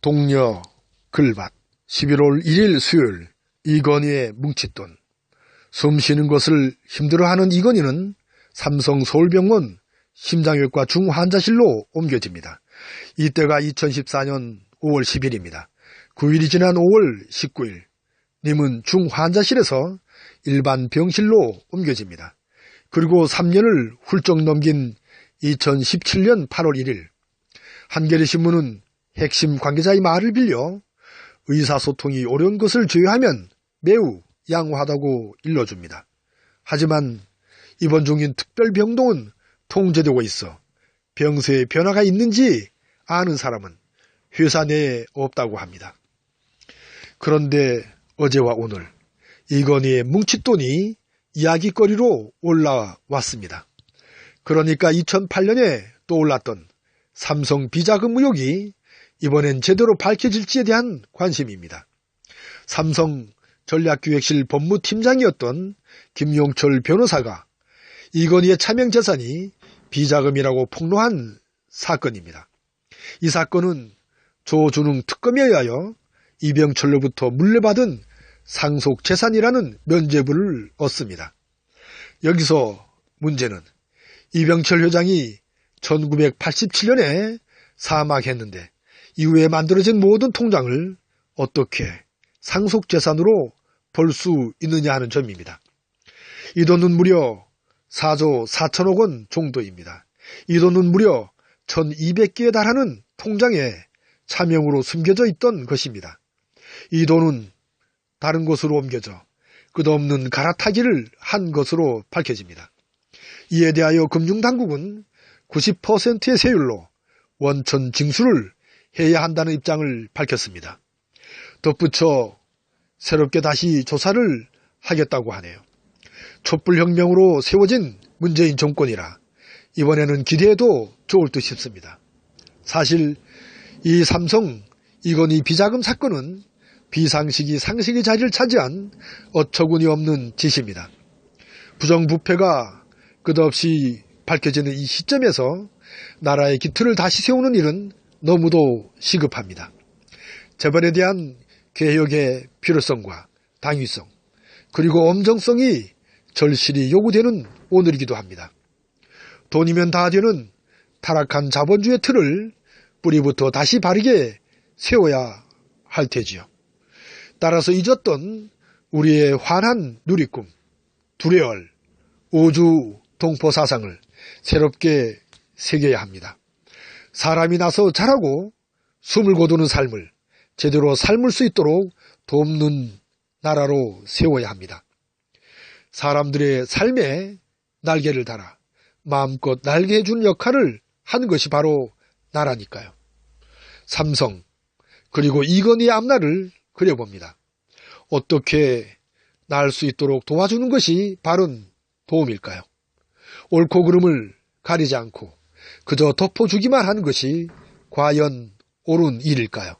동료 글밭 11월 1일 수요일 이건희의 뭉칫돈. 숨쉬는 것을 힘들어하는 이건희는 삼성 서울병원 심장외과 중환자실로 옮겨집니다. 이때가 2014년 5월 10일입니다. 9일이 지난 5월 19일 님은 중환자실에서 일반 병실로 옮겨집니다. 그리고 3년을 훌쩍 넘긴 2017년 8월 1일 한겨레신문은 핵심 관계자의 말을 빌려 의사소통이 어려운 것을 제외하면 매우 양호하다고 일러줍니다. 하지만 입원 중인 특별병동은 통제되고 있어 병세에 변화가 있는지 아는 사람은 회사 내에 없다고 합니다. 그런데 어제와 오늘 이건희의 뭉칫돈이 이야기거리로 올라왔습니다. 그러니까 2008년에 떠올랐던 삼성 비자금 의혹이 이번엔 제대로 밝혀질지에 대한 관심입니다. 삼성 전략기획실 법무팀장이었던 김용철 변호사가 이건희의 차명재산이 비자금이라고 폭로한 사건입니다. 이 사건은 조준웅 특검에 의하여 이병철로부터 물려받은 상속재산이라는 면죄부를 얻습니다. 여기서 문제는 이병철 회장이 1987년에 사망했는데 이후에 만들어진 모든 통장을 어떻게 상속재산으로 볼 수 있느냐 하는 점입니다. 이 돈은 무려 4조 4천억 원 정도입니다. 이 돈은 무려 1200개에 달하는 통장에 차명으로 숨겨져 있던 것입니다. 이 돈은 다른 곳으로 옮겨져 끝없는 갈아타기를 한 것으로 밝혀집니다. 이에 대하여 금융당국은 90%의 세율로 원천 징수를 해야 한다는 입장을 밝혔습니다. 덧붙여 새롭게 다시 조사를 하겠다고 하네요. 촛불혁명으로 세워진 문재인 정권이라 이번에는 기대해도 좋을 듯 싶습니다. 사실 이 삼성 이건희 비자금 사건은 비상식이 상식의 자리를 차지한 어처구니 없는 짓입니다. 부정부패가 끝없이 밝혀지는 이 시점에서 나라의 기틀을 다시 세우는 일은 너무도 시급합니다. 재벌에 대한 개혁의 필요성과 당위성 그리고 엄정성이 절실히 요구되는 오늘이기도 합니다. 돈이면 다 되는 타락한 자본주의 틀을 뿌리부터 다시 바르게 세워야 할 테지요. 따라서 잊었던 우리의 환한 누리꿈, 두레얼, 우주 동포 사상을 새롭게 새겨야 합니다. 사람이 나서 자라고 숨을 거두는 삶을 제대로 삶을 수 있도록 돕는 나라로 세워야 합니다. 사람들의 삶에 날개를 달아 마음껏 날개해주는 역할을 하는 것이 바로 나라니까요. 삼성 그리고 이건희의 앞날을 그려봅니다. 어떻게 날 수 있도록 도와주는 것이 바른 도움일까요? 옳고 그름을 가리지 않고 그저 덮어주기만 하는 것이 과연 옳은 일일까요?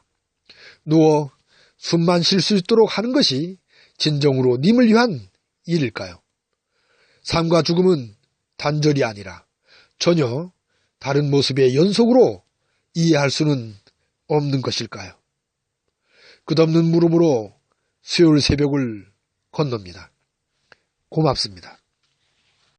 누워 숨만 쉴 수 있도록 하는 것이 진정으로 님을 위한 일일까요? 삶과 죽음은 단절이 아니라 전혀 다른 모습의 연속으로 이해할 수는 없는 것일까요? 끝없는 물음으로 수요일 새벽을 건넙니다. 고맙습니다.